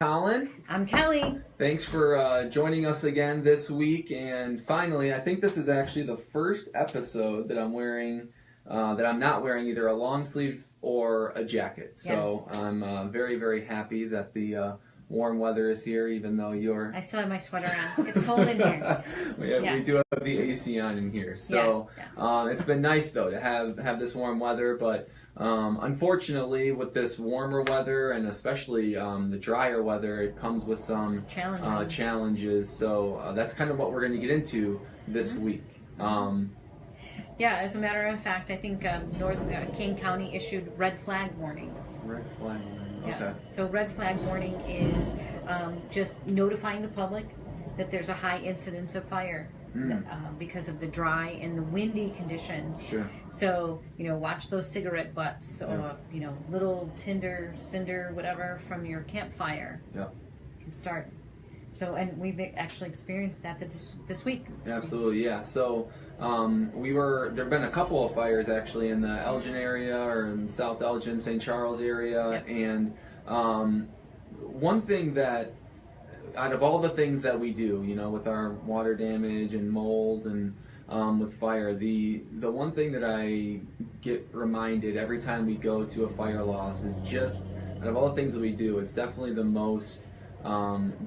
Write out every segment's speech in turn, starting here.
Colin. I'm Kelly. Thanks for joining us again this week. And finally, I think this is actually the first episode that I'm wearing, that I'm not wearing either a long sleeve or a jacket. So Yes. I'm very, very happy that the warm weather is here, even though you're... I still have my sweater on. It's cold in here. We Yes. do have the AC on in here. So it's been nice, though, to have this warm weather. But unfortunately, with this warmer weather and especially the drier weather, it comes with some challenges. So that's kind of what we're going to get into this week. Yeah, as a matter of fact, I think Kane County issued red flag warnings. Red flag warning. Yeah. Okay. So red flag warning is just notifying the public that there's a high incidence of fire because of the dry and the windy conditions. Sure. So, watch those cigarette butts or, little cinder, whatever from your campfire. Yeah. Can start. So, and we've actually experienced that this week. Absolutely, yeah. So there've been a couple of fires actually in the Elgin area or in South Elgin, St. Charles area. Yep. And one thing that, out of all the things that we do, with our water damage and mold and with fire, the one thing that I get reminded every time we go to a fire loss is just, out of all the things that we do, it's definitely the most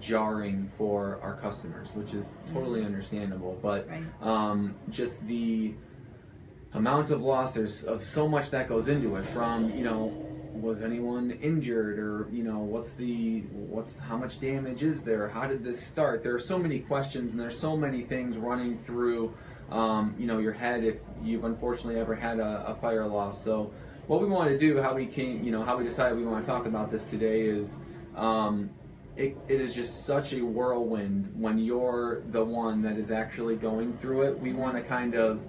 jarring for our customers, which is totally understandable. But just the amount of loss, there's so much that goes into it. From was anyone injured, or how much damage is there? How did this start? There are so many questions, and there's so many things running through your head if you've unfortunately ever had a fire loss. So what we want to do, how we decided we want to talk about this today is. It is just such a whirlwind when you're the one that is actually going through it. We want to kind of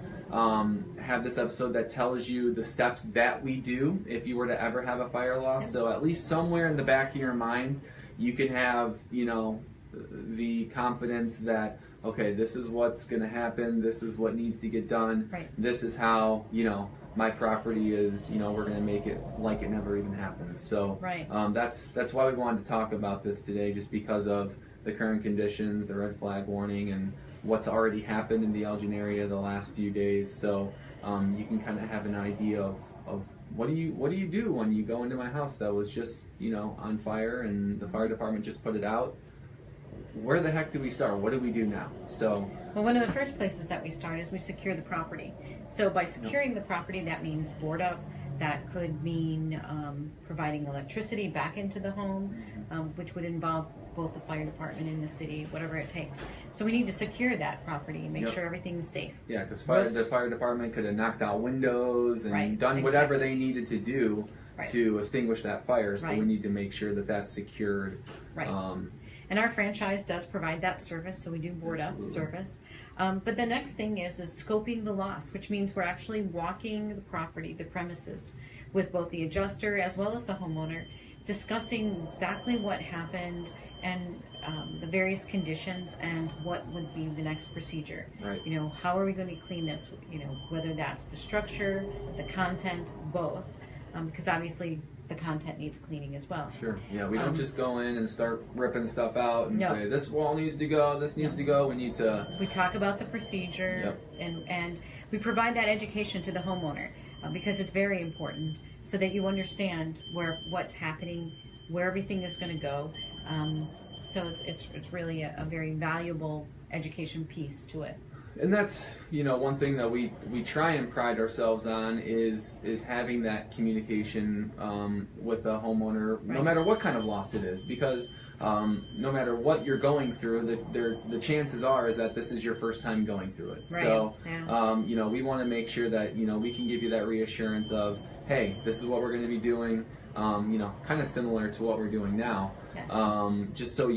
have this episode that tells you the steps that we do if you were to ever have a fire loss. So at least somewhere in the back of your mind, you can have, the confidence that, okay, this is what's going to happen. This is what needs to get done. Right. This is how, my property is, we're going to make it like it never even happened. So that's why we wanted to talk about this today, just because of the current conditions, the red flag warning, and what's already happened in the Elgin area the last few days. So you can kind of have an idea of what do you do when you go into my house that was just on fire and the fire department just put it out. Where the heck do we start? What do we do now? So, well, one of the first places that we start is we secure the property. So by securing the property, that means board up. That could mean providing electricity back into the home, which would involve both the fire department and the city, whatever it takes. So we need to secure that property and make sure everything's safe. Yeah, because the fire department could have knocked out windows and done whatever they needed to do to extinguish that fire. So we need to make sure that that's secured. Right. And our franchise does provide that service, so we do board up service. But the next thing is scoping the loss, which means we're actually walking the property, the premises, with both the adjuster as well as the homeowner, discussing exactly what happened and the various conditions and what would be the next procedure. Right. How are we going to clean this? Whether that's the structure, the content, both, because obviously the content needs cleaning as well. Sure. Yeah, we don't just go in and start ripping stuff out and say this wall needs to go, this needs to go. We talk about the procedure and we provide that education to the homeowner because it's very important so that you understand what's happening, where everything is going to go. So it's really a very valuable education piece to it. And that's, one thing that we try and pride ourselves on is having that communication with the homeowner, no matter what kind of loss it is, because no matter what you're going through, the chances are is that this is your first time going through it. Right. So, we want to make sure that, we can give you that reassurance of, hey, this is what we're going to be doing, kind of similar to what we're doing now. Just so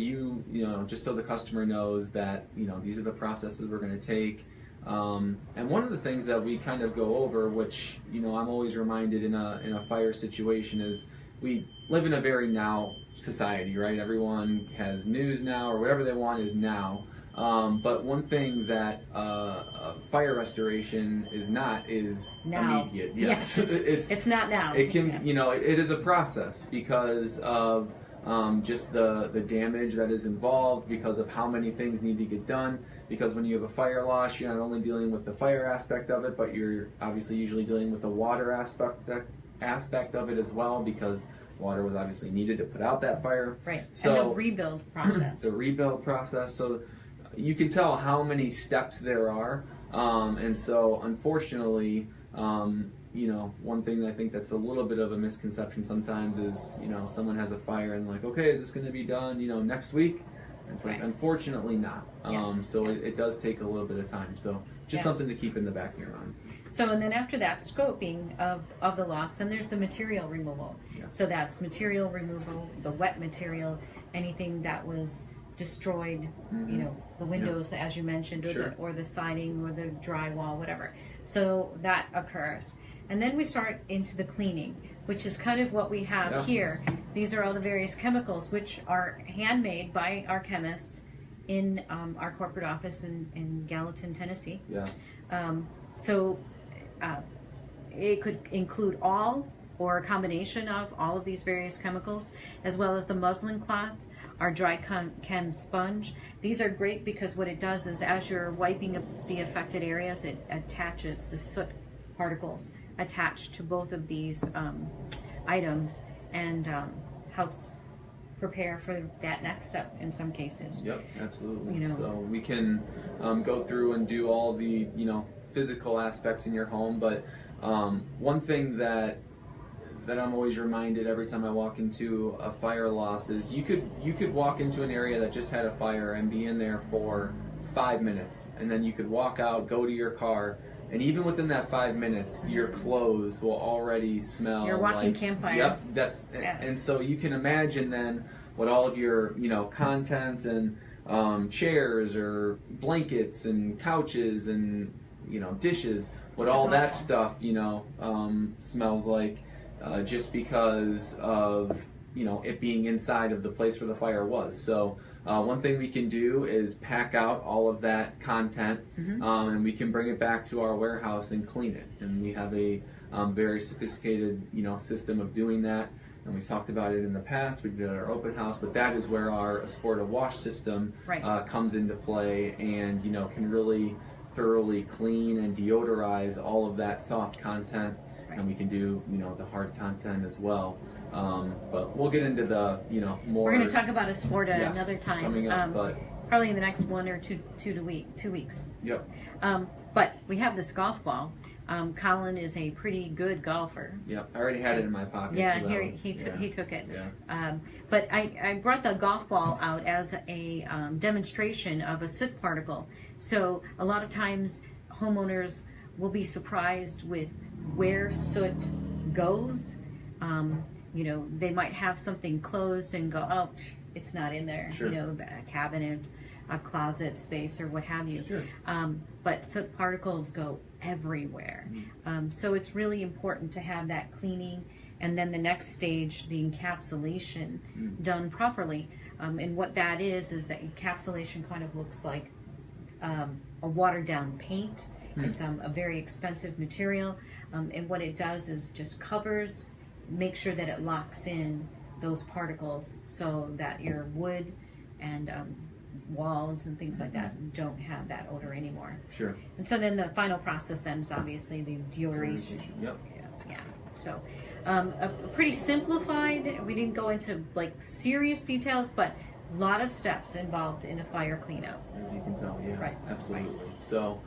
just so the customer knows that these are the processes we're going to take. And one of the things that we kind of go over, which I'm always reminded in a fire situation, is we live in a very now society, right? Everyone has news now, or whatever they want is now. But one thing that fire restoration is not is now. Immediate. Yes, it's not now. It can, it is a process because of just the damage that is involved because of how many things need to get done. Because when you have a fire loss, you're not only dealing with the fire aspect of it, but you're obviously usually dealing with the water aspect of it as well, because water was obviously needed to put out that fire. Right. So, and the rebuild process. The rebuild process. So you can tell how many steps there are. And so unfortunately, one thing that I think that's a little bit of a misconception sometimes is, someone has a fire and like, okay, is this going to be done, next week? And it's like, right. Unfortunately not. Yes. It does take a little bit of time. So just something to keep in the back of your mind. So, and then after that scoping of the loss, then there's the material removal. Yeah. So that's material removal, the wet material, anything that was destroyed, the windows, as you mentioned, or the siding or the drywall, whatever. So that occurs. And then we start into the cleaning, which is kind of what we have here. These are all the various chemicals, which are handmade by our chemists in our corporate office in Gallatin, Tennessee. Yeah. It could include all or a combination of all of these various chemicals, as well as the muslin cloth, our dry chem sponge. These are great because what it does is, as you're wiping the affected areas, it attaches the soot particles attached to both of these items, and helps prepare for that next step in some cases. Yep, absolutely. So we can go through and do all the physical aspects in your home, but one thing that I'm always reminded every time I walk into a fire loss is you could walk into an area that just had a fire and be in there for 5 minutes, and then you could walk out, go to your car, and even within that 5 minutes, your clothes will already smell. You're walking campfire. Yep, and so you can imagine then what all of your contents and chairs or blankets and couches and dishes, what all that stuff smells like, just because of it being inside of the place where the fire was. So one thing we can do is pack out all of that content, and we can bring it back to our warehouse and clean it. And we have a very sophisticated system of doing that. And we've talked about it in the past. We did it at our open house, but that is where our Sporta wash system comes into play, and can really thoroughly clean and deodorize all of that soft content. And we can do the hard content as well. But we'll get into the more. We're going to talk about a Sporta another time. Coming up, but probably in the next 1 or 2 weeks. Yep. But we have this golf ball. Colin is a pretty good golfer. Yep, I already had it in my pocket. Yeah, here he took it. Yeah. But I brought the golf ball out as a demonstration of a soot particle. So a lot of times homeowners will be surprised with where soot goes. They might have something closed and go, oh, it's not in there. Sure. A cabinet, a closet space, or what have you. Sure. But soot particles go everywhere. So it's really important to have that cleaning, and then the next stage, the encapsulation, done properly. And what that is that encapsulation kind of looks like a watered down paint. It's a very expensive material, and what it does is just covers, make sure that it locks in those particles so that your wood and walls and things like that don't have that odor anymore. Sure. And so then the final process then is obviously the deodorization. Yep. Yes, yeah. So a pretty simplified, we didn't go into like serious details, but a lot of steps involved in a fire cleanup. As you can tell, yeah. Right. Absolutely. Right. So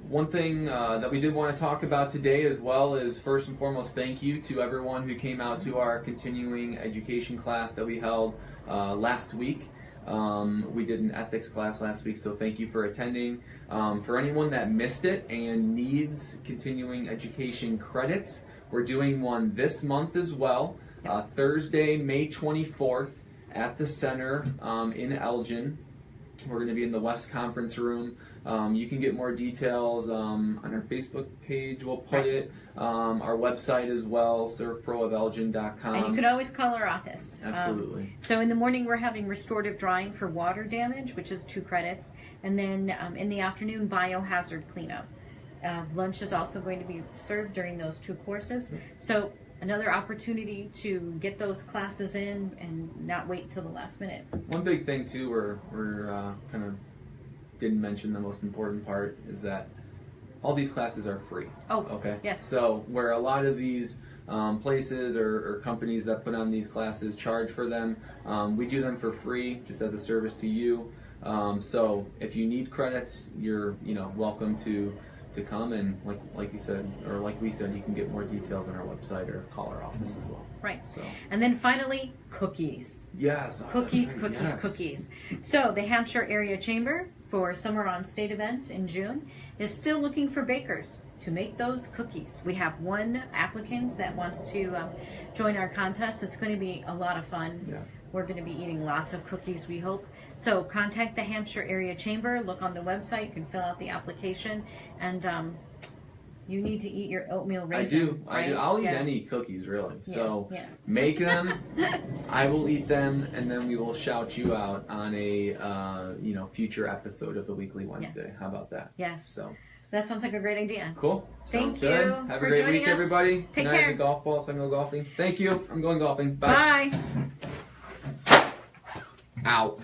one thing that we did want to talk about today as well is, first and foremost, thank you to everyone who came out to our continuing education class that we held last week. We did an ethics class last week, so thank you for attending. For anyone that missed it and needs continuing education credits, we're doing one this month as well, Thursday, May 24th at the center in Elgin. We're going to be in the West Conference Room. You can get more details on our Facebook page. We'll put it. Our website as well, SERVPRO@elgin.com. And you can always call our office. Absolutely. So in the morning we're having restorative drying for water damage, which is 2 credits. And then in the afternoon, biohazard cleanup. Lunch is also going to be served during those 2 courses. So another opportunity to get those classes in and not wait till the last minute. One big thing too, we're kind of didn't mention the most important part is that all these classes are free. Oh, okay. yes. So where a lot of these places or companies that put on these classes charge for them, we do them for free, just as a service to you. So if you need credits, you're welcome to come, and like you said, or like we said, you can get more details on our website or call our office as well. Right. So. And then finally, cookies. Yes. Cookies, right. cookies, Yes. cookies. So the Hampshire Area Chamber for Summer on State event in June is still looking for bakers to make those cookies. We have one applicant that wants to join our contest. It's going to be a lot of fun. Yeah. We're going to be eating lots of cookies, we hope. So contact the Hampshire Area Chamber. Look on the website. You can fill out the application. And you need to eat your oatmeal raisin. I do. I'll eat any cookies, really. Yeah, So yeah. make them. I will eat them, and then we will shout you out on a future episode of the Weekly Wednesday. Yes. How about that? Yes. So that sounds like a great idea. cool. Thank Sounds good. you Have for a great joining week, us. everybody. Take Can I have care. the golf ball so I can go golfing? Thank you. I'm going golfing. Bye. Bye. Out.